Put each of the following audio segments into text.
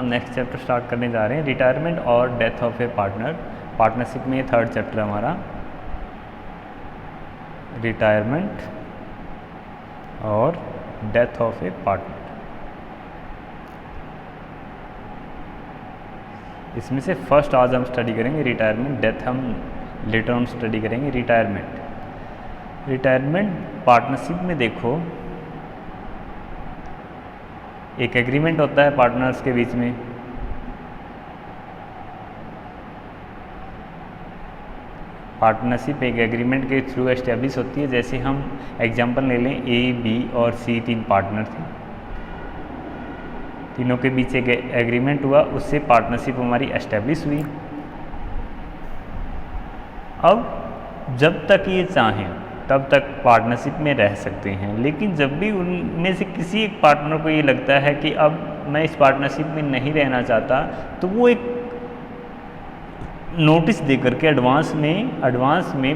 Next chapter start करने जा रहे हैं, रिटायरमेंट और death of A partner. Partnership में ये थर्ड चैप्टर हमारा, रिटायरमेंट और डेथ ऑफ ए पार्टनर। इसमें से फर्स्ट आज हम स्टडी करेंगे रिटायरमेंट, डेथ हम लेटर ऑन स्टडी करेंगे। रिटायरमेंट पार्टनरशिप में देखो, एक एग्रीमेंट होता है पार्टनर्स के बीच में। पार्टनरशिप एक एग्रीमेंट के थ्रू एस्टेब्लिश होती है। जैसे हम एग्जांपल ले लें, ए, बी और सी तीन पार्टनर थे, तीनों के बीच एक एग्रीमेंट हुआ, उससे पार्टनरशिप हमारी एस्टेब्लिश हुई। अब जब तक ये चाहें तब तक पार्टनरशिप में रह सकते हैं, लेकिन जब भी उनमें से किसी एक पार्टनर को ये लगता है कि अब मैं इस पार्टनरशिप में नहीं रहना चाहता, तो वो एक नोटिस दे करके एडवांस में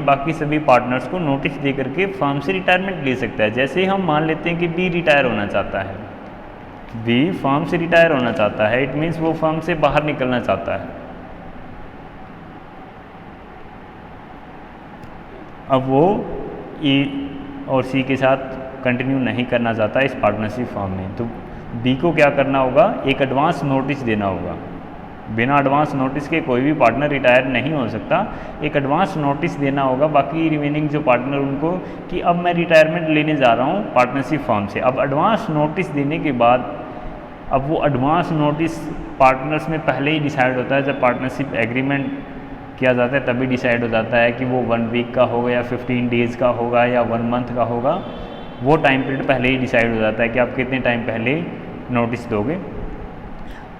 बाकी सभी पार्टनर्स को नोटिस दे करके फर्म से रिटायरमेंट ले सकता है। जैसे हम मान लेते हैं कि बी रिटायर होना चाहता है, बी फर्म से रिटायर होना चाहता है, इट मीन्स वो फर्म से बाहर निकलना चाहता है। अब वो ए और सी के साथ कंटिन्यू नहीं करना चाहता इस पार्टनरशिप फॉर्म में, तो बी को क्या करना होगा, एक एडवांस नोटिस देना होगा। बिना एडवांस नोटिस के कोई भी पार्टनर रिटायर नहीं हो सकता, एक एडवांस नोटिस देना होगा बाकी रिमेनिंग जो पार्टनर उनको कि अब मैं रिटायरमेंट लेने जा रहा हूँ पार्टनरशिप फॉर्म से। अब एडवांस नोटिस देने के बाद, अब वो एडवांस नोटिस पार्टनर्स में पहले ही डिसाइड होता है। जब पार्टनरशिप एग्रीमेंट किया जाता है तभी डिसाइड हो जाता है कि वो 1 वीक का होगा या 15 डेज़ का होगा या 1 मंथ का होगा। वो टाइम पीरियड पहले ही डिसाइड हो जाता है कि आप कितने टाइम पहले नोटिस दोगे।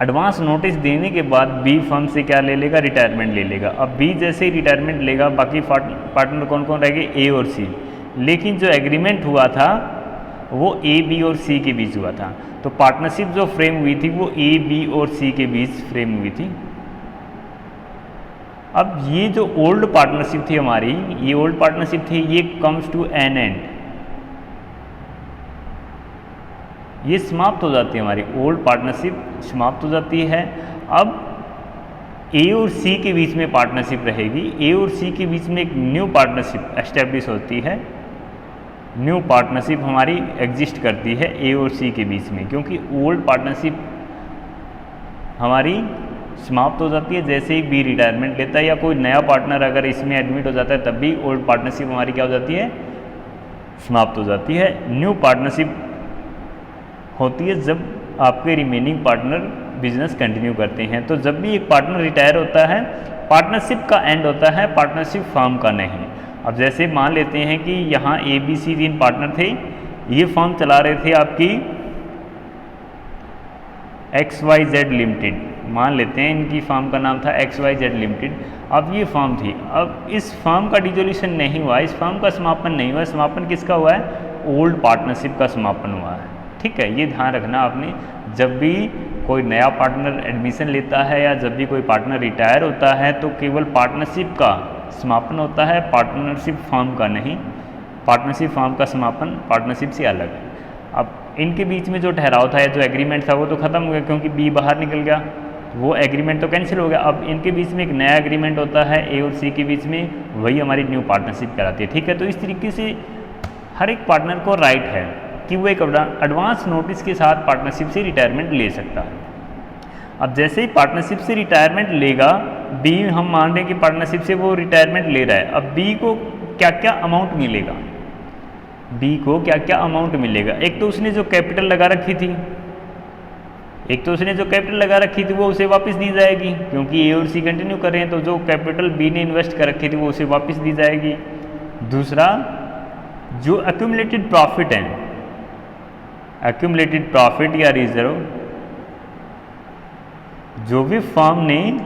एडवांस नोटिस देने के बाद बी फर्म से क्या ले लेगा, रिटायरमेंट ले लेगा। अब बी जैसे ही रिटायरमेंट लेगा, बाकी पार्टनर कौन कौन रहेंगे, ए और सी। लेकिन जो एग्रीमेंट हुआ था वो ए, बी और सी के बीच हुआ था, तो पार्टनरशिप जो फ्रेम हुई थी वो ए, बी और सी के बीच फ्रेम हुई थी। अब ये जो ओल्ड पार्टनरशिप थी हमारी, ये ओल्ड पार्टनरशिप थी, ये कम्स टू एन एंड, ये समाप्त हो जाती है। हमारी ओल्ड पार्टनरशिप समाप्त हो जाती है। अब ए और सी के बीच में पार्टनरशिप रहेगी, ए और सी के बीच में एक न्यू पार्टनरशिप एस्टेब्लिश होती है। न्यू पार्टनरशिप हमारी एग्जिस्ट करती है ए और सी के बीच में, क्योंकि ओल्ड पार्टनरशिप हमारी समाप्त हो जाती है जैसे ही बी रिटायरमेंट लेता है, या कोई नया पार्टनर अगर इसमें एडमिट हो जाता है तब भी ओल्ड पार्टनरशिप हमारी क्या हो जाती है, समाप्त हो जाती है। न्यू पार्टनरशिप होती है जब आपके रिमेनिंग पार्टनर बिजनेस कंटिन्यू करते हैं। तो जब भी एक पार्टनर रिटायर होता है, पार्टनरशिप का एंड होता है, पार्टनरशिप फर्म का नहीं। अब जैसे मान लेते हैं कि यहाँ ए, बी, सी तीन पार्टनर थे, ये फर्म चला रहे थे आपकी XYZ लिमिटेड, मान लेते हैं इनकी फर्म का नाम था XYZ लिमिटेड। अब ये फर्म थी, अब इस फर्म का डिसोल्यूशन नहीं हुआ, इस फर्म का समापन नहीं हुआ। समापन किसका हुआ है, ओल्ड पार्टनरशिप का समापन हुआ है। ठीक है, ये ध्यान रखना आपने, जब भी कोई नया पार्टनर एडमिशन लेता है या जब भी कोई पार्टनर रिटायर होता है तो केवल पार्टनरशिप का समापन होता है, पार्टनरशिप फर्म का नहीं। पार्टनरशिप फर्म का समापन पार्टनरशिप से अलग है। अब इनके बीच में जो ठहराव था या जो एग्रीमेंट था वो तो ख़त्म हो गया, क्योंकि बी बाहर निकल गया, वो एग्रीमेंट तो कैंसिल हो गया। अब इनके बीच में एक नया एग्रीमेंट होता है ए और सी के बीच में, वही हमारी न्यू पार्टनरशिप कहलाती है। ठीक है, तो इस तरीके से हर एक पार्टनर को राइट है कि वो एक एडवांस नोटिस के साथ पार्टनरशिप से रिटायरमेंट ले सकता है। अब जैसे ही पार्टनरशिप से रिटायरमेंट लेगा बी, हम मान रहे हैं कि पार्टनरशिप से वो रिटायरमेंट ले रहा है। अब बी को क्या क्या अमाउंट मिलेगा, बी को क्या क्या अमाउंट मिलेगा, एक तो उसने जो कैपिटल लगा रखी थी, वो उसे वापस दी जाएगी, क्योंकि ए और सी कंटिन्यू कर रहे हैं, तो जो कैपिटल बी ने इन्वेस्ट कर रखी थी वो उसे वापस दी जाएगी। दूसरा, जो एक्यूमुलेटेड प्रॉफिट है, एक्यूमुलेटेड प्रॉफिट या रिजर्व, जो भी फर्म ने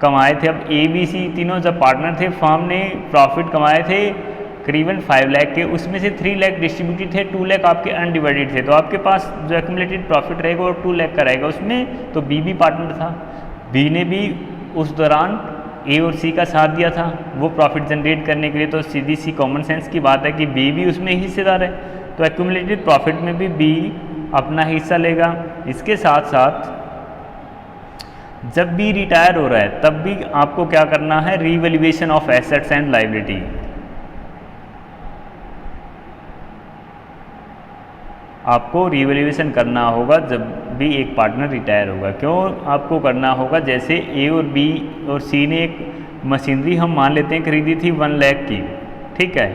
कमाए थे, अब ए, बी, सी तीनों जब पार्टनर थे, फर्म ने प्रॉफिट कमाए थे करीबन 5 लाख के, उसमें से 3 लाख डिस्ट्रीब्यूटेड थे, 2 लाख आपके अनडिवाइडेड थे, तो आपके पास जो एक्यूमुलेटेड प्रॉफिट रहेगा वो 2 लाख का रहेगा। उसमें तो बी भी पार्टनर था, बी ने भी उस दौरान ए और सी का साथ दिया था वो प्रॉफिट जनरेट करने के लिए, तो सीधी सी कॉमन सेंस की बात है कि बी भी उसमें हिस्सेदार है, तो एक्यूमुलेटेड प्रॉफिट में भी बी अपना हिस्सा लेगा। इसके साथ साथ जब भी रिटायर हो रहा है तब भी आपको क्या करना है, revaluation of assets and liability. आपको रीवैल्यूएशन करना होगा जब भी एक पार्टनर रिटायर होगा। क्यों आपको करना होगा, जैसे ए और बी और सी ने एक मशीनरी हम मान लेते हैं खरीदी थी 1 लाख की, ठीक है,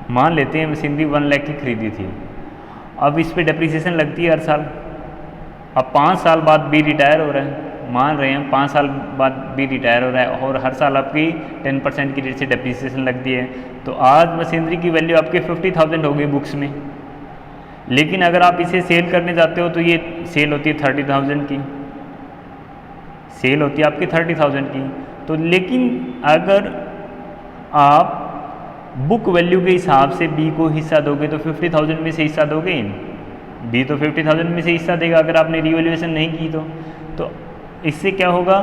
मान लेते हैं मशीनरी 1 लाख की खरीदी थी। अब इस पे डेप्रिसिएशन लगती है हर साल। अब 5 साल बाद बी रिटायर हो रहा है, मान रहे हैं 5 साल बाद बी रिटायर हो रहा है और हर साल आपकी 10% की रेट से डेप्रिसिएशन लगती है। तो आज मशीनरी की वैल्यू आपकी 50,000 होगी बुक्स में, लेकिन अगर आप इसे सेल करने जाते हो तो ये सेल होती है 30,000 की, सेल होती है आपकी 30,000 की। तो लेकिन अगर आप बुक वैल्यू के हिसाब से बी को हिस्सा दोगे तो 50,000 में से हिस्सा दोगे, बी तो 50,000 में से हिस्सा देगा अगर आपने रीवैल्यूएशन नहीं की तो इससे क्या होगा,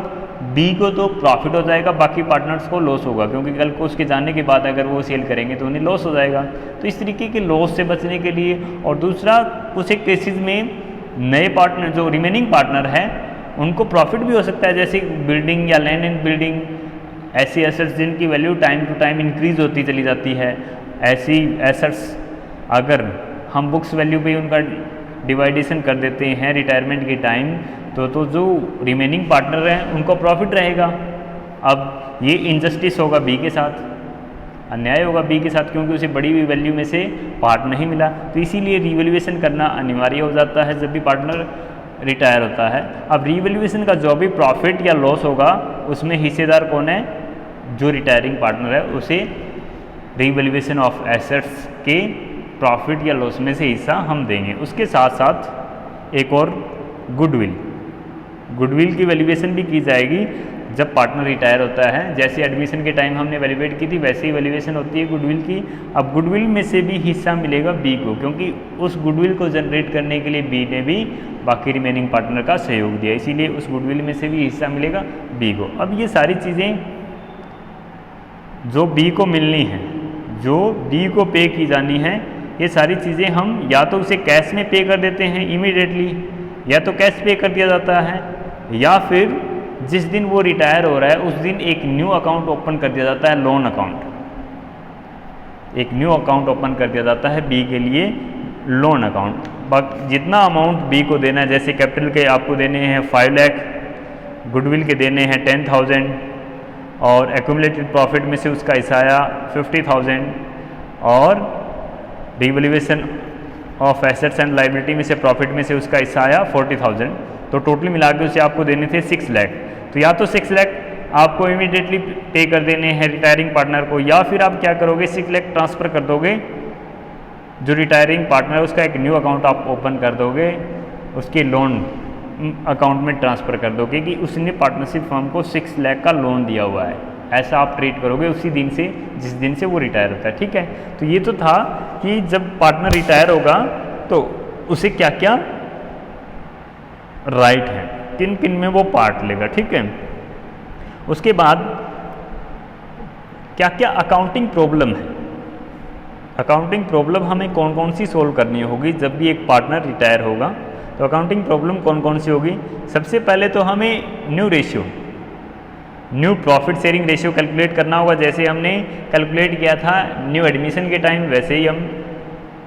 बी को तो प्रॉफिट हो जाएगा, बाकी पार्टनर्स को लॉस होगा, क्योंकि कल को उसके जाने के बाद अगर वो सेल करेंगे तो उन्हें लॉस हो जाएगा। तो इस तरीके के लॉस से बचने के लिए, और दूसरा कुछ एक केसेस में नए पार्टनर जो रिमेनिंग पार्टनर है उनको प्रॉफिट भी हो सकता है, जैसे बिल्डिंग या लैंड एंड बिल्डिंग, ऐसी एसेट्स जिनकी value time to time increase होती चली जाती है। ऐसी एसेट्स अगर हम बुक्स वैल्यू पे उनका डिवाइडेशन कर देते हैं रिटायरमेंट के टाइम, तो जो रिमेनिंग पार्टनर हैं उनको प्रॉफिट रहेगा। अब ये इनजस्टिस होगा बी के साथ, अन्याय होगा बी के साथ, क्योंकि उसे बढ़ी हुई वैल्यू में से पार्ट नहीं मिला। तो इसीलिए रीवैल्यूएशन करना अनिवार्य हो जाता है जब भी पार्टनर रिटायर होता है। अब रीवैल्यूएशन का जो भी प्रॉफिट या लॉस होगा उसमें हिस्सेदार कौन है, जो रिटायरिंग पार्टनर है, उसे रीवैल्यूएशन ऑफ एसेट्स के प्रॉफिट या लॉस में से हिस्सा हम देंगे। उसके साथ साथ एक और गुडविल की वैल्यूएशन भी की जाएगी जब पार्टनर रिटायर होता है। जैसे एडमिशन के टाइम हमने वैल्यूएट की थी वैसे ही वैल्यूएशन होती है गुडविल की। अब गुडविल में से भी हिस्सा मिलेगा बी को, क्योंकि उस गुडविल को जनरेट करने के लिए बी ने भी बाकी रिमेनिंग पार्टनर का सहयोग दिया, इसीलिए उस गुडविल में से भी हिस्सा मिलेगा बी को। अब ये सारी चीज़ें जो बी को मिलनी है, जो बी को पे की जानी है, ये सारी चीज़ें हम या तो उसे कैश में पे कर देते हैं इमीडिएटली, या तो कैश पे कर दिया जाता है, या फिर जिस दिन वो रिटायर हो रहा है उस दिन एक न्यू अकाउंट ओपन कर दिया जाता है, लोन अकाउंट, एक न्यू अकाउंट ओपन कर दिया जाता है बी के लिए, लोन अकाउंट। जितना अमाउंट बी को देना है, जैसे कैपिटल के आपको देने हैं 5 लाख, गुडविल के देने हैं 10,000 और एक्यूमुलेटेड प्रॉफिट में से उसका हिस्सा आया 50,000 और revaluation of assets and liability में से प्रॉफिट में से उसका हिस्सा आया 40,000, तो टोटल मिला के उसे आपको देने थे 6 लाख। तो या तो 6 लाख आपको इमीडिएटली पे कर देने हैं रिटायरिंग पार्टनर को, या फिर आप क्या करोगे 6 लाख ट्रांसफ़र कर दोगे, जो रिटायरिंग पार्टनर है उसका एक न्यू अकाउंट आप ओपन कर दोगे, उसके लोन अकाउंट में ट्रांसफ़र कर दोगे कि उसने पार्टनरशिप फर्म को 6 लाख का लोन दिया हुआ है। ऐसा आप ट्रीट करोगे उसी दिन से जिस दिन से वो रिटायर होता है, ठीक है। तो ये तो था कि जब पार्टनर रिटायर होगा तो उसे क्या क्या राइट है, किन किन में वो पार्ट लेगा, ठीक है। उसके बाद क्या क्या अकाउंटिंग प्रॉब्लम है, अकाउंटिंग प्रॉब्लम हमें कौन कौन सी सोल्व करनी होगी जब भी एक पार्टनर रिटायर होगा। तो अकाउंटिंग प्रॉब्लम कौन कौन सी होगी, सबसे पहले तो हमें new ratio, new profit sharing ratio calculate करना होगा। जैसे हमने कैलकुलेट किया था न्यू एडमिशन के टाइम, वैसे ही हम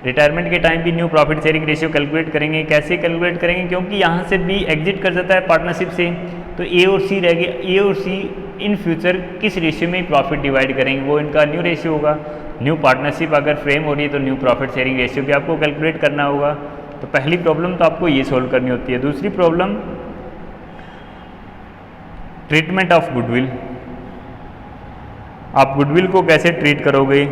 रिटायरमेंट के टाइम भी new profit sharing ratio calculate करेंगे। कैसे कैलकुलेट करेंगे, क्योंकि यहाँ से बी एग्जिट कर जाता है पार्टनरशिप से, तो ए और सी रह गए। ए और सी इन फ्यूचर किस रेशियो में प्रॉफिट डिवाइड करेंगे, वो इनका न्यू रेशियो होगा। न्यू पार्टनरशिप अगर फ्रेम हो रही है तो न्यू प्रॉफिट शेयरिंग रेशियो भी आपको कैलकुलेट करना होगा। तो पहली प्रॉब्लम तो आपको ये सोल्व करनी होती है। दूसरी प्रॉब्लम ट्रीटमेंट ऑफ गुडविल, आप गुडविल को कैसे ट्रीट करोगे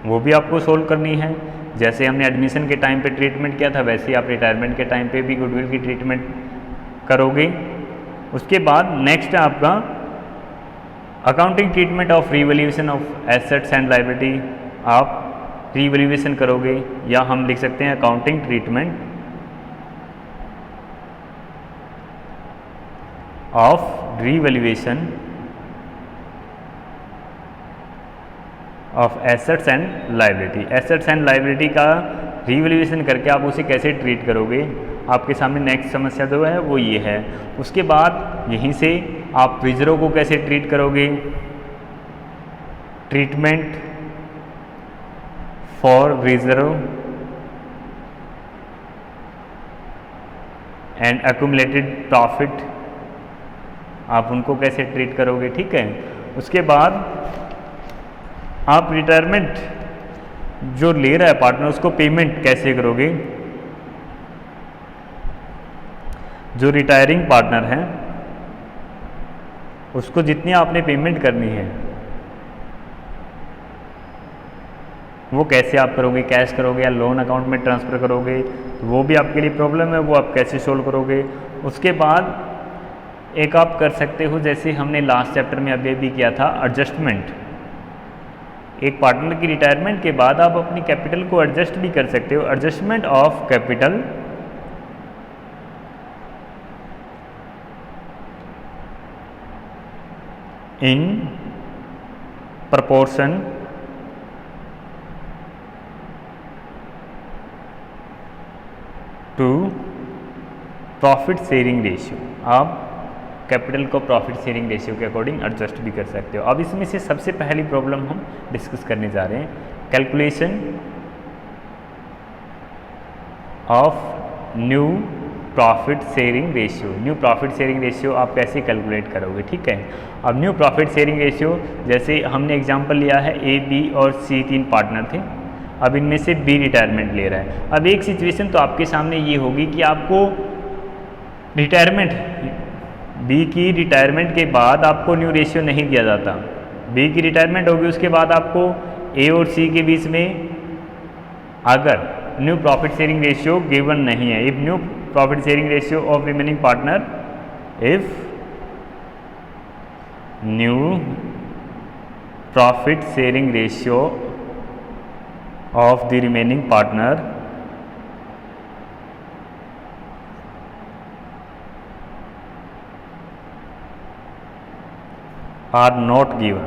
वो भी आपको सोल्व करनी है। जैसे हमने एडमिशन के टाइम पे ट्रीटमेंट किया था वैसे ही आप रिटायरमेंट के टाइम पे भी गुडविल की ट्रीटमेंट करोगे। उसके बाद नेक्स्ट है आपका accounting treatment of revaluation of assets and liability, आप रीवैल्यूएशन करोगे, या हम लिख सकते हैं accounting treatment of revaluation of assets and liability. Assets and liability का रीवैल्यूएशन करके आप उसे कैसे ट्रीट करोगे आपके सामने नेक्स्ट समस्या जो है वो ये है। उसके बाद यहीं से आप विजरों को कैसे ट्रीट करोगे, treatment for reserve and accumulated profit, आप उनको कैसे ट्रीट करोगे, ठीक है। उसके बाद आप रिटायरमेंट जो ले रहा है पार्टनर उसको पेमेंट कैसे करोगे, जो रिटायरिंग पार्टनर है उसको जितनी आपने पेमेंट करनी है वो कैसे आप करोगे, कैश करोगे या लोन अकाउंट में ट्रांसफ़र करोगे, तो वो भी आपके लिए प्रॉब्लम है, वो आप कैसे सोल्व करोगे। उसके बाद एक आप कर सकते हो जैसे हमने लास्ट चैप्टर में अभी भी किया था, एडजस्टमेंट। एक पार्टनर की रिटायरमेंट के बाद आप अपनी कैपिटल को एडजस्ट भी कर सकते हो, adjustment of capital in proportion to profit sharing ratio. आप कैपिटल को प्रॉफिट शेयरिंग रेशियो के अकॉर्डिंग एडजस्ट भी कर सकते हो। अब इसमें से सबसे पहली प्रॉब्लम हम डिस्कस करने जा रहे हैं, calculation of new profit sharing ratio. New profit sharing ratio आप कैसे कैलकुलेट करोगे, ठीक है। अब न्यू प्रॉफिट शेयरिंग रेशियो जैसे हमने एग्जांपल लिया है, ए, बी और सी 3 पार्टनर थे, अब इनमें से बी रिटायरमेंट ले रहा है। अब एक सिचुएशन तो आपके सामने ये होगी कि आपको रिटायरमेंट, बी की रिटायरमेंट के बाद आपको न्यू रेशियो नहीं दिया जाता। बी की रिटायरमेंट होगी, उसके बाद आपको ए और सी के बीच में अगर new profit sharing ratio given नहीं है, if new profit sharing ratio of remaining partner, if new profit sharing ratio of the remaining partner are not given।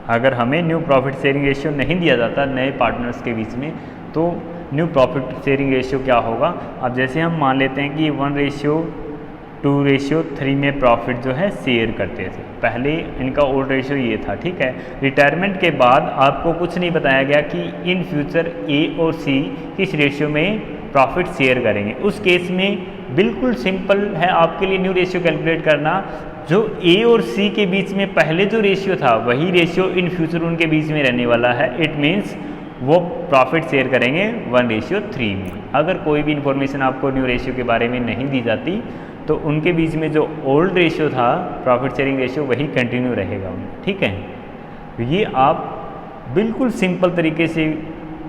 अगर हमें न्यू प्रॉफिट शेयरिंग रेशियो नहीं दिया जाता नए पार्टनर्स के बीच में, तो न्यू प्रॉफिट शेयरिंग रेशियो क्या होगा। अब जैसे हम मान लेते हैं कि 1:2:3 में प्रॉफिट जो है शेयर करते थे, पहले इनका ओल्ड रेशियो ये था, ठीक है। रिटायरमेंट के बाद आपको कुछ नहीं बताया गया कि इन फ्यूचर ए और सी किस रेशियो में प्रॉफिट शेयर करेंगे। उस केस में बिल्कुल सिंपल है आपके लिए न्यू रेशियो कैलकुलेट करना। जो ए और सी के बीच में पहले जो रेशियो था वही रेशियो इन फ्यूचर उनके बीच में रहने वाला है। इट मीन्स वो प्रॉफिट शेयर करेंगे 1:3 में। अगर कोई भी इंफॉर्मेशन आपको न्यू रेशियो के बारे में नहीं दी जाती तो उनके बीच में जो ओल्ड रेशियो था प्रॉफिट शेयरिंग रेशियो वही कंटिन्यू रहेगा, ठीक है। तो ये आप बिल्कुल सिंपल तरीके से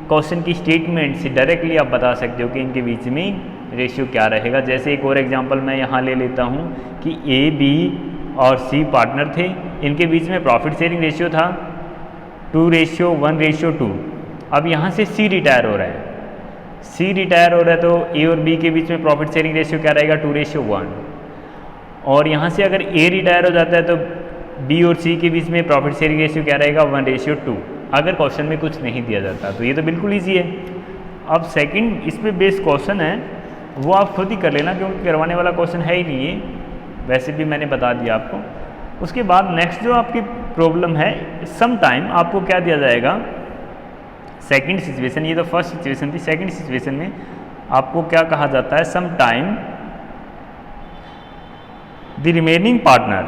क्वेश्चन की स्टेटमेंट से डायरेक्टली आप बता सकते हो कि इनके बीच में रेशियो क्या रहेगा। जैसे एक और एग्जांपल मैं यहाँ ले लेता हूँ कि ए, बी और सी पार्टनर थे, इनके बीच में प्रॉफिट शेयरिंग रेशियो था 2:1:2। अब यहाँ से सी रिटायर हो रहा है, सी रिटायर हो रहा है तो ए और बी के बीच में प्रॉफिट शेयरिंग रेशियो क्या रहेगा 2:1। और यहाँ से अगर ए रिटायर हो जाता है तो बी और सी के बीच में प्रॉफिट शेयरिंग रेशियो क्या रहेगा 1:2, अगर क्वेश्चन में कुछ नहीं दिया जाता। तो ये तो बिल्कुल ईजी है। अब सेकंड इस पे बेस्ड क्वेश्चन है वो आप खुद ही कर लेना, क्योंकि करवाने वाला क्वेश्चन है ही नहीं है, वैसे भी मैंने बता दिया आपको। उसके बाद नेक्स्ट जो आपकी प्रॉब्लम है, सम टाइम आपको क्या दिया जाएगा, सेकंड सिचुएशन, ये तो फर्स्ट सिचुएशन थी, सेकंड सिचुएशन में आपको क्या कहा जाता है, some time the remaining partner,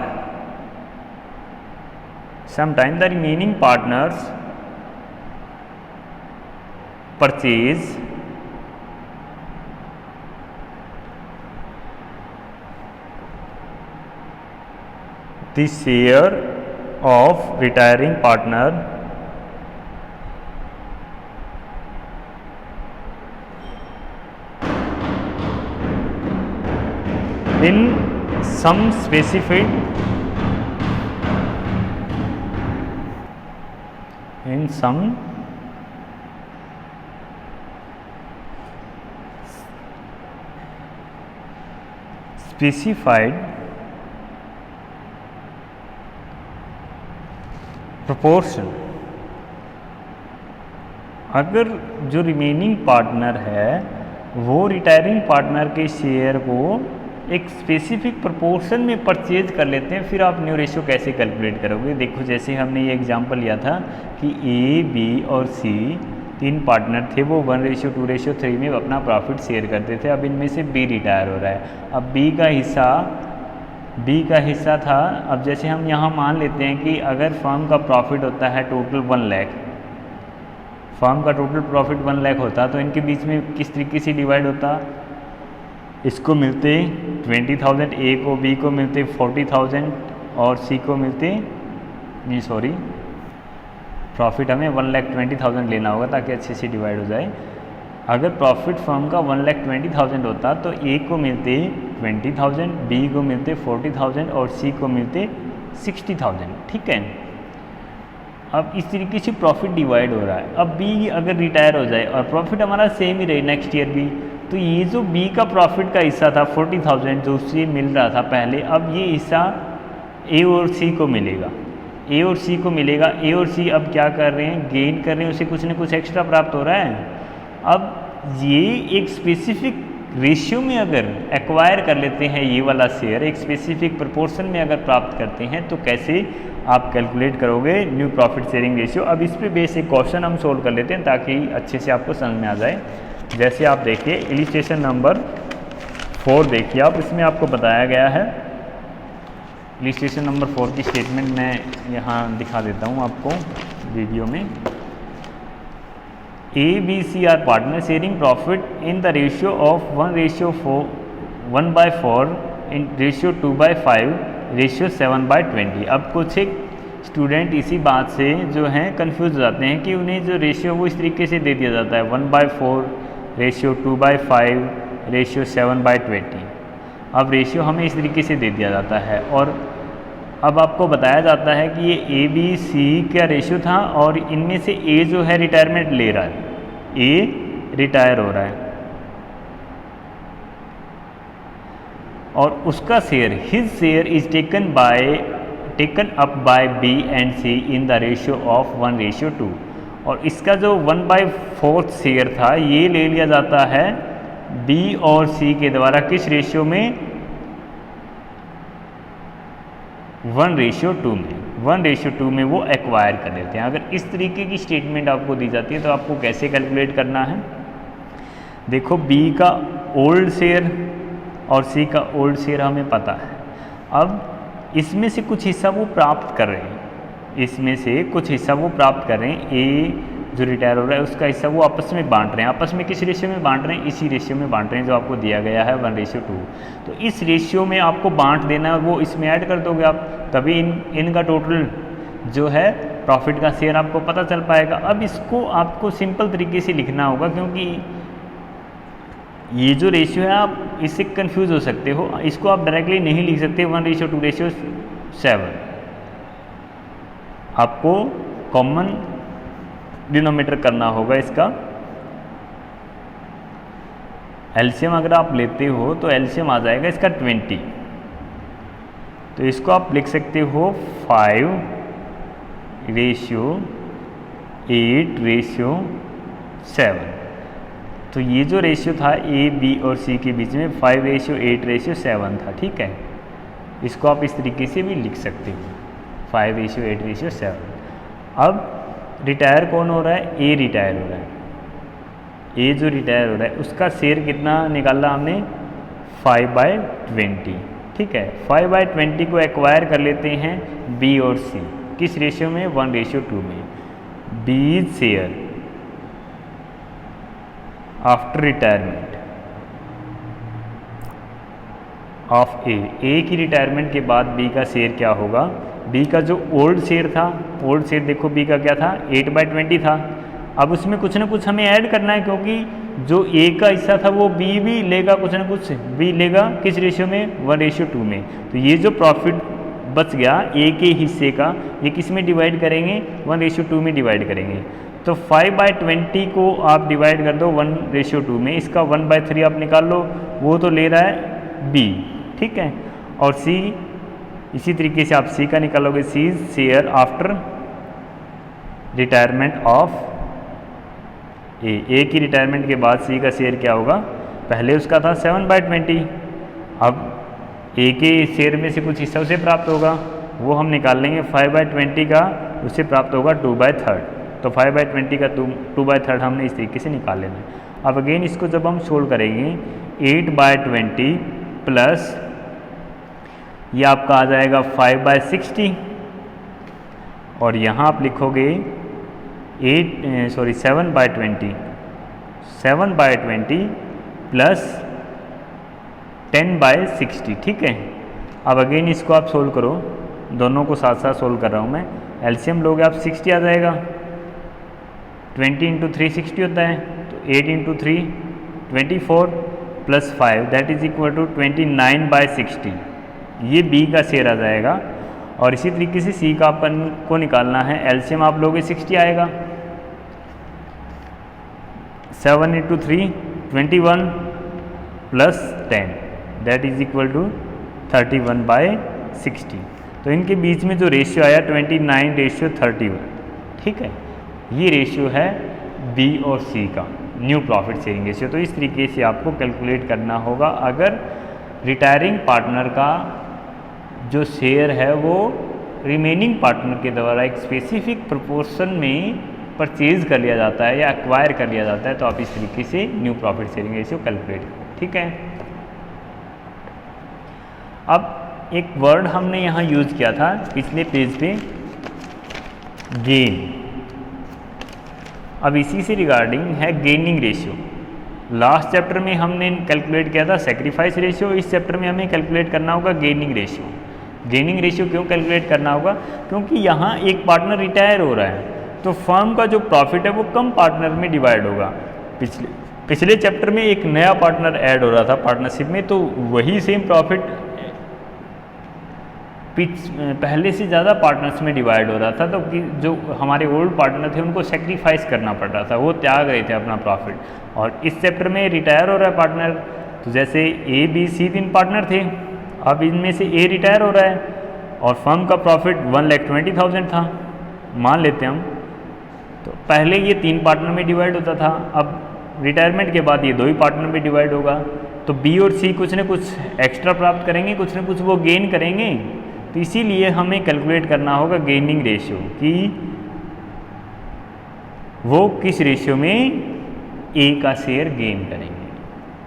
some time the remaining partners purchase the share of retiring partner in some specified proportion। अगर जो रिमेनिंग पार्टनर है वो रिटायरिंग पार्टनर के शेयर को एक स्पेसिफिक प्रोपोर्शन में परचेज कर लेते हैं, फिर आप न्यू रेशियो कैसे कैलकुलेट करोगे? देखो जैसे हमने ये एग्जांपल लिया था कि ए, बी और सी 3 पार्टनर थे, वो 1:2:3 में अपना प्रॉफिट शेयर करते थे। अब इनमें से बी रिटायर हो रहा है। अब बी का हिस्सा था। अब जैसे हम यहाँ मान लेते हैं कि अगर फर्म का प्रॉफिट होता है टोटल 1 लाख, फर्म का टोटल प्रॉफिट 1 लाख होता, तो इनके बीच में किस तरीके से डिवाइड होता? इसको मिलते 20,000 ए को, बी को मिलते 40,000 और सी को मिलते प्रॉफिट हमें 1,20,000 लेना होगा ताकि अच्छे से डिवाइड हो जाए। अगर प्रॉफिट फर्म का 1,20,000 होता तो ए को मिलते 20,000, बी को मिलते 40,000 और सी को मिलते 60,000। ठीक है, अब इस तरीके से प्रॉफिट डिवाइड हो रहा है। अब बी अगर रिटायर हो जाए और प्रॉफिट हमारा सेम ही रहे नेक्स्ट ईयर भी, तो ये जो बी का प्रॉफिट का हिस्सा था 40,000 जो उससे मिल रहा था पहले, अब ये हिस्सा ए और सी को मिलेगा। ए और सी को मिलेगा। ए और सी अब क्या कर रहे हैं? गेन कर रहे हैं, उसे कुछ ना कुछ एक्स्ट्रा प्राप्त हो रहा है। अब ये एक स्पेसिफिक रेशियो में अगर एक्वायर कर लेते हैं, ये वाला शेयर एक स्पेसिफिक प्रोपोर्शन में अगर प्राप्त करते हैं, तो कैसे आप कैलकुलेट करोगे न्यू प्रॉफिट शेयरिंग रेशियो? अब इस पे बेसिक क्वेश्चन हम सोल्व कर लेते हैं ताकि अच्छे से आपको समझ में आ जाए। जैसे आप देखिए इलिस्ट्रेशन नंबर 4 देखिए आप, इसमें आपको बताया गया है। इलिस्ट्रेशन नंबर 4 की स्टेटमेंट मैं यहाँ दिखा देता हूँ आपको वीडियो में। A B C are partner sharing profit in the ratio of 1:4 in ratio 2/5 ratio 7/20। अब कुछ एक स्टूडेंट इसी बात से जो हैं कंफ्यूज हो जाते हैं कि उन्हें जो रेशियो वो इस तरीके से दे दिया जाता है 1/4 रेशियो 2/5 रेशियो 7/20। अब रेशियो हमें इस तरीके से दे दिया जाता है और अब आपको बताया जाता है कि ये ए बी सी का रेशियो था और इनमें से ए जो है रिटायरमेंट ले रहा है, ए रिटायर हो रहा है और उसका share his share is taken up by B and C in the ratio of 1:2 और इसका जो 1/4 शेयर था ये ले लिया जाता है बी और सी के द्वारा किस रेशियो में? 1:2 में। 1:2 में वो एक्वायर कर लेते हैं। अगर इस तरीके की स्टेटमेंट आपको दी जाती है तो आपको कैसे कैलकुलेट करना है? देखो बी का ओल्ड शेयर और सी का ओल्ड शेयर हमें पता है। अब इसमें से कुछ हिस्सा वो प्राप्त कर रहे हैं, इसमें से कुछ हिस्सा वो प्राप्त कर रहे हैं। ए जो रिटायर हो रहा है उसका हिस्सा वो आपस में बांट रहे हैं। आपस में किस रेशियो में बांट रहे हैं? इसी रेशियो में बांट रहे हैं जो आपको दिया गया है 1:2। तो इस रेशियो में आपको बांट देना है और वो इसमें ऐड कर दोगे आप, तभी इनका टोटल जो है प्रॉफिट का शेयर आपको पता चल पाएगा। अब इसको आपको सिंपल तरीके से लिखना होगा क्योंकि ये जो रेशियो है आप इससे कंफ्यूज हो सकते हो। इसको आप डायरेक्टली नहीं लिख सकते 1:2:7। आपको कॉमन डिनोमिनेटर करना होगा इसका। एलसीएम अगर आप लेते हो तो एलसीएम आ जाएगा इसका 20। तो इसको आप लिख सकते हो 5:8:7। तो ये जो रेशियो था ए बी और सी के बीच में 5:8:7 था। ठीक है, इसको आप इस तरीके से भी लिख सकते हो 5:8:7। अब रिटायर कौन हो रहा है? ए रिटायर हो रहा है। ए जो रिटायर हो रहा है उसका शेयर कितना निकाला हमने? 5/20। ठीक है, 5/20 को एक्वायर कर लेते हैं बी और सी किस रेशियो में? 1:2 में। B share after retirement of A की रिटायरमेंट के बाद बी का शेयर क्या होगा? बी का जो ओल्ड शेयर था, ओल्ड शेयर देखो बी का क्या था? 8/20 था। अब उसमें कुछ ना कुछ हमें ऐड करना है क्योंकि जो ए का हिस्सा था वो बी भी लेगा, कुछ ना कुछ बी लेगा किस रेशियो में? 1:2 में। तो ये जो प्रॉफिट बच गया ए के हिस्से का ये किस में डिवाइड करेंगे? 1:2 में डिवाइड करेंगे। तो 5/20 को आप डिवाइड कर दो 1:2 में, इसका 1/3 आप निकाल लो, वो तो ले रहा है बी। ठीक है, और सी इसी तरीके से आप सी का निकालोगे, C share after retirement of A की रिटायरमेंट के बाद सी का शेयर क्या होगा? पहले उसका था 7/20, अब ए के शेयर में से कुछ हिस्सा उसे प्राप्त होगा, वो हम निकाल लेंगे 5/20 का, उसे प्राप्त होगा 2/3। तो 5/20 का 2/3 हमने इस तरीके से निकाल लेना है। अब अगेन इसको जब हम सोल्व करेंगे 8/20 प्लस ये आपका आ जाएगा 5/60 और यहाँ आप लिखोगे 7/20 प्लस 10/60, ठीक है। अब अगेन इसको आप सोल्व करो, दोनों को साथ साथ सोल्व कर रहा हूँ मैं। एलसीएम लोगे आप 60 आ जाएगा, 20 × 3 60 होता है, तो 8 × 3 24 plus 5 that is equal to 29/60, ये बी का शेयर आ जाएगा। और इसी तरीके से सी का अपन को निकालना है, एलसीएम आप लोगे 60 आएगा, 7 × 3 21 plus 10 that is equal to 31/60। तो इनके बीच में जो रेशियो आया 29:31, ठीक है, ये रेशियो है बी और सी का न्यू प्रॉफिट शेयरिंग रेशियो। तो इस तरीके से आपको कैलकुलेट करना होगा अगर रिटायरिंग पार्टनर का जो शेयर है वो रिमेनिंग पार्टनर के द्वारा एक स्पेसिफिक प्रोपोर्शन में परचेज कर लिया जाता है या एक्वायर कर लिया जाता है, तो आप इस तरीके से new profit sharing ratio calculate करें, ठीक है। अब एक वर्ड हमने यहाँ यूज किया था पिछले पेज पे, गेन। अब इसी से रिगार्डिंग है गेनिंग रेशियो। लास्ट चैप्टर में हमने कैलकुलेट किया था सेक्रीफाइस रेशियो, इस चैप्टर में हमें कैलकुलेट करना होगा गेनिंग रेशियो। गेनिंग रेशियो क्यों कैलकुलेट करना होगा? क्योंकि यहाँ एक पार्टनर रिटायर हो रहा है तो फर्म का जो प्रॉफिट है वो कम पार्टनर में डिवाइड होगा। पिछले चैप्टर में एक नया पार्टनर ऐड हो रहा था पार्टनरशिप में, तो वही सेम प्रॉफिट पहले से ज़्यादा पार्टनर्स में डिवाइड हो रहा था, तो जो हमारे ओल्ड पार्टनर थे उनको सेक्रीफाइस करना पड़ रहा था, वो त्याग रहे थे अपना प्रॉफिट। और इस चैप्टर में रिटायर हो रहा है पार्टनर, तो जैसे ए बी सी 3 पार्टनर थे, अब इनमें से ए रिटायर हो रहा है और फर्म का प्रॉफिट 1,20,000 था मान लेते हैं हम। तो पहले ये 3 पार्टनर में डिवाइड होता था, अब रिटायरमेंट के बाद ये 2 ही पार्टनर में डिवाइड होगा। तो बी और सी कुछ न कुछ एक्स्ट्रा प्राप्त करेंगे, कुछ न कुछ वो गेन करेंगे। तो इसीलिए हमें कैलकुलेट करना होगा गेनिंग रेशियो कि वो किस रेशियो में ए का शेयर गेन करेंगे।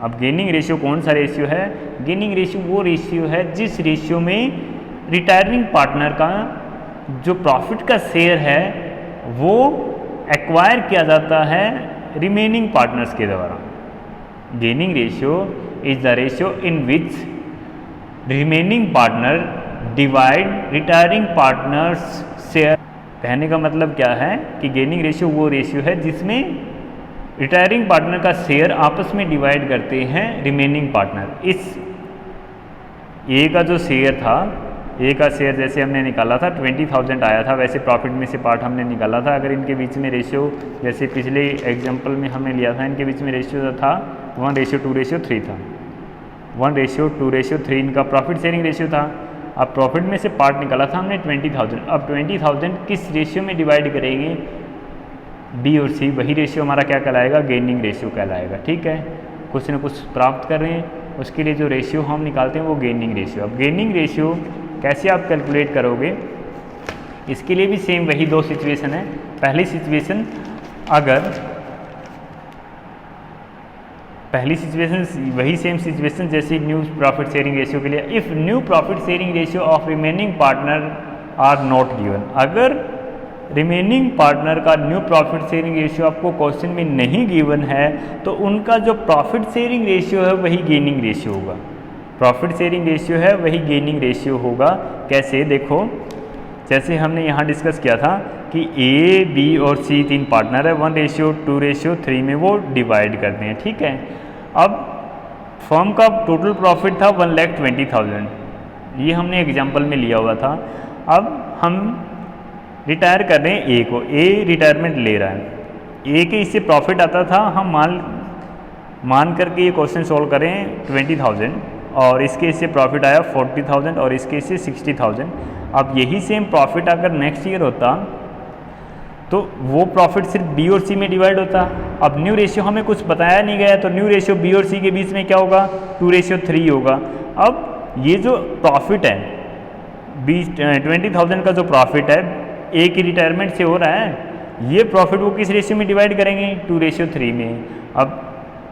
अब गेनिंग रेशियो कौन सा रेशियो है? गेनिंग रेशियो वो रेशियो है जिस रेशियो में रिटायरिंग पार्टनर का जो प्रॉफिट का शेयर है वो एक्वायर किया जाता है रिमेनिंग पार्टनर्स के द्वारा। Gaining ratio is the ratio in which remaining partner divide retiring partners share. कहने का मतलब क्या है कि गेनिंग रेशियो वो रेशियो है जिसमें रिटायरिंग पार्टनर का शेयर आपस में डिवाइड करते हैं रिमेनिंग पार्टनर। इस ए का जो शेयर था, ए का शेयर जैसे हमने निकाला था 20,000 आया था, वैसे प्रॉफिट में से पार्ट हमने निकाला था। अगर इनके बीच में रेशियो जैसे पिछले एग्जांपल में हमने लिया था, इनके बीच में रेशियो था 1:2:3 था, 1:2:3 इनका प्रॉफिट शेयरिंग रेशियो था। अब प्रॉफिट में से पार्ट निकाला था हमने 20,000। अब 20,000 किस रेशियो में डिवाइड करेंगे? बी और सी, वही रेशियो हमारा क्या कहलाएगा? गेनिंग रेशियो कहलाएगा। ठीक है, कुछ न कुछ प्राप्त कर रहे हैं, उसके लिए जो रेशियो हम निकालते हैं वो गेनिंग रेशियो। अब गेनिंग रेशियो कैसे आप कैलकुलेट करोगे? इसके लिए भी सेम वही 2 सिचुएशन है। पहली सिचुएशन वही सेम सिचुएशन जैसे न्यू प्रॉफिट शेयरिंग रेशियो के लिए, if new profit sharing ratio of remaining partner are not given. अगर रिमेनिंग पार्टनर का न्यू प्रॉफिट शेयरिंग रेशियो आपको क्वेश्चन में नहीं गिवन है तो उनका जो प्रॉफिट शेयरिंग रेशियो है वही गेनिंग रेशियो होगा। प्रॉफिट शेयरिंग रेशियो है वही गेनिंग रेशियो होगा। कैसे? देखो, जैसे हमने यहाँ डिस्कस किया था कि ए बी और सी 3 पार्टनर है, 1:2:3 में वो डिवाइड करते हैं। ठीक है, अब फर्म का टोटल प्रॉफिट था 1,20,000, ये हमने एग्जाम्पल में लिया हुआ था। अब हम रिटायर कर रहे हैं ए को, ए रिटायरमेंट ले रहा है, ए के इससे प्रॉफिट आता था, हम मान करके ये क्वेश्चन सोल्व करें 20,000 और इसके इससे प्रॉफिट आया 40,000 और इसके इससे 60,000। अब यही सेम प्रॉफिट अगर नेक्स्ट ईयर होता तो वो प्रॉफिट सिर्फ बी और सी में डिवाइड होता। अब न्यू रेशियो हमें कुछ बताया नहीं गया, तो न्यू रेशियो बी और सी के बीच में क्या होगा, 2:3 होगा। अब ये जो प्रॉफिट है 20,000 का जो प्रॉफिट है ए की रिटायरमेंट से हो रहा है, ये प्रॉफिट वो किस रेशियो में डिवाइड करेंगे, 2:3 में। अब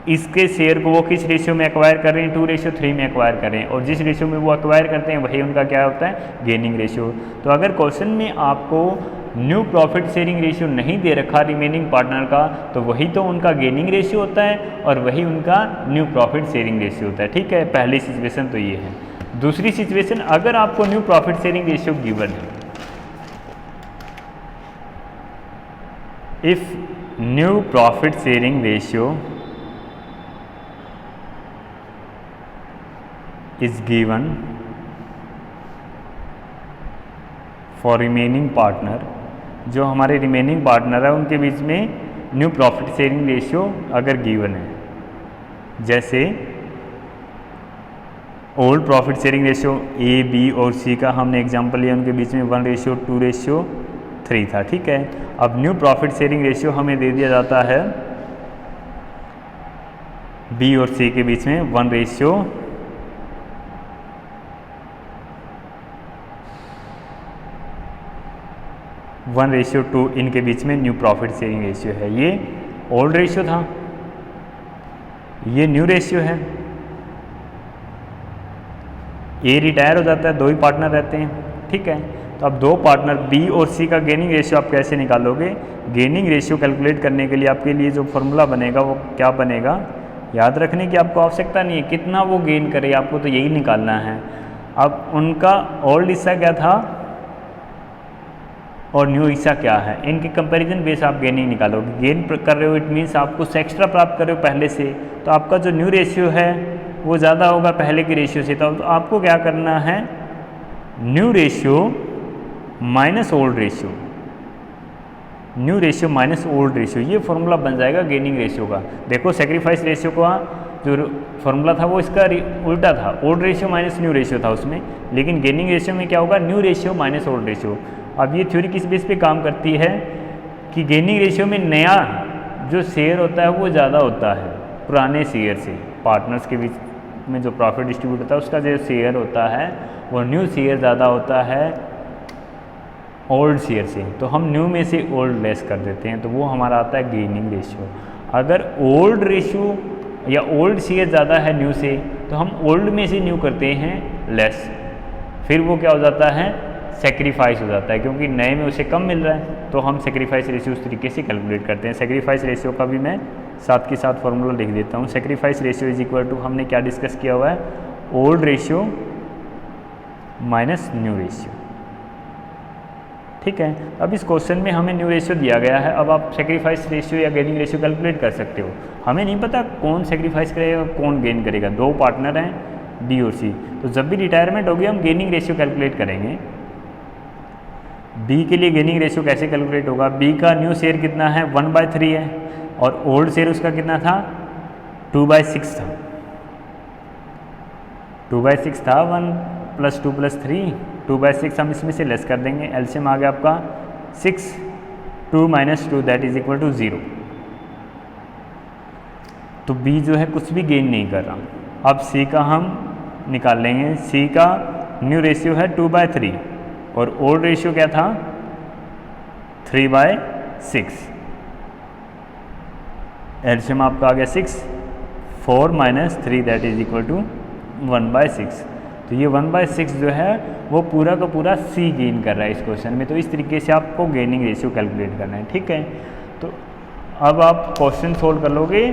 इसके शेयर को वो किस रेशियो में एक्वायर कर रहे हैं, 2:3 में एक्वायर कर रहे हैं, और जिस रेशियो में वो एक्वायर करते हैं वही उनका क्या होता है, गेनिंग रेशियो। तो अगर क्वेश्चन में आपको न्यू प्रॉफिट शेयरिंग रेशियो नहीं दे रखा रिमेनिंग पार्टनर का, तो वही तो उनका गेनिंग रेशियो होता है और वही उनका न्यू प्रॉफिट शेयरिंग रेशियो होता है। ठीक है, पहली सिचुएशन तो ये है। दूसरी सिचुएशन, अगर आपको new profit sharing ratio given है, if new profit sharing ratio is given for remaining partner, जो हमारे रिमेनिंग पार्टनर है उनके बीच में न्यू प्रॉफिट शेयरिंग रेशियो अगर गिवन है, जैसे old profit sharing ratio A B और सी का हमने एग्जांपल लिया, उनके बीच में 1:2:3 था। ठीक है, अब न्यू प्रॉफिट शेयरिंग रेशियो हमें दे दिया जाता है बी और सी के बीच में 1:2 इनके बीच में न्यू प्रॉफिट शेयरिंग रेशियो है। ये ओल्ड रेशियो था, ये न्यू रेशियो है। ए रिटायर हो जाता है, 2 ही पार्टनर रहते हैं। ठीक है, तो अब 2 पार्टनर बी और सी का गेनिंग रेशियो आप कैसे निकालोगे, गेनिंग रेशियो कैलकुलेट करने के लिए आपके लिए जो फॉर्मूला बनेगा वो क्या बनेगा, याद रखने की आपको आवश्यकता नहीं है कितना वो गेन करे, आपको तो यही निकालना है। अब उनका ओल्ड हिस्सा क्या था और न्यू हिस्सा क्या है, इनके कंपैरिजन बेस आप गेनिंग निकालोगे। गेन कर रहे हो इट मीन्स आप कुछ एक्स्ट्रा प्राप्त कर रहे हो पहले से, तो आपका जो न्यू रेशियो है वो ज़्यादा होगा पहले के रेशियो से। तो आपको क्या करना है, new ratio minus old ratio, new ratio minus old ratio, ये फॉर्मूला बन जाएगा गेनिंग रेशियो का। देखो सेक्रीफाइस रेशियो का जो फॉर्मूला था वो इसका उल्टा था, old ratio minus new ratio था उसमें, लेकिन गेनिंग रेशियो में क्या होगा, new ratio minus old ratio. अब ये थ्योरी किस बेस पे काम करती है कि गेनिंग रेशियो में नया जो शेयर होता है वो ज़्यादा होता है पुराने शेयर से। पार्टनर्स के बीच में जो प्रॉफिट डिस्ट्रीब्यूट होता है उसका जो शेयर होता है वो न्यू शेयर ज़्यादा होता है ओल्ड शेयर से, तो हम न्यू में से ओल्ड लेस कर देते हैं, तो वो हमारा आता है गेनिंग रेशियो। अगर ओल्ड रेशियो या ओल्ड शेयर ज़्यादा है न्यू से, तो हम ओल्ड में से न्यू करते हैं लेस, फिर वो क्या हो जाता है, सेक्रीफाइस हो जाता है, क्योंकि नए में उसे कम मिल रहा है, तो हम सेक्रीफाइस रेशियो उस तरीके से कैलकुलेट करते हैं। सेक्रीफाइस रेशियो का भी मैं साथ के साथ फॉर्मूला लिख देता हूँ। Sacrifice ratio is equal to, हमने क्या डिस्कस किया हुआ है, old ratio minus new ratio. ठीक है, अब इस क्वेश्चन में हमें न्यू रेशियो दिया गया है, अब आप सेक्रीफाइस रेशियो या गेनिंग रेशियो कैलकुलेट कर सकते हो। हमें नहीं पता कौन सेक्रीफाइस करेगा कौन गेन करेगा, 2 पार्टनर हैं बी और सी, तो जब भी रिटायरमेंट होगी हम गेनिंग रेशियो कैलकुलेट करेंगे। बी के लिए गेनिंग रेशियो कैसे कैलकुलेट होगा, बी का न्यू शेयर कितना है, 1/3 है, और ओल्ड शेयर उसका कितना था, 2/6 था। 2/6 था, 1 + 2 + 3, 2/6 हम इसमें से लेस कर देंगे, एलसीएम आ गया आपका 6, 2 - 2 दैट इज इक्वल टू 0। तो बी जो है कुछ भी गेन नहीं कर रहा। अब सी का हम निकाल लेंगे, सी का न्यू रेशियो है 2/3 और ओल्ड रेशियो क्या था, 3/6। एलसीएम आपका आ गया 6, 4 - 3 दैट इज इक्वल टू 1/6। तो ये 1/6 जो है वो पूरा का पूरा सी गेन कर रहा है इस क्वेश्चन में। तो इस तरीके से आपको गेनिंग रेशियो कैलकुलेट करना है। ठीक है, तो अब आप क्वेश्चन सोल्व कर लोगे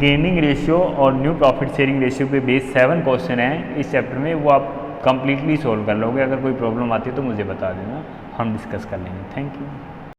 गेनिंग रेशियो और न्यू प्रॉफिट शेयरिंग रेशियो पे बेस 7 क्वेश्चन है इस चैप्टर में, वो आप कंप्लीटली सोल्व कर लोगे। अगर कोई प्रॉब्लम आती है तो मुझे बता देना, हम डिस्कस कर लेंगे। Thank you.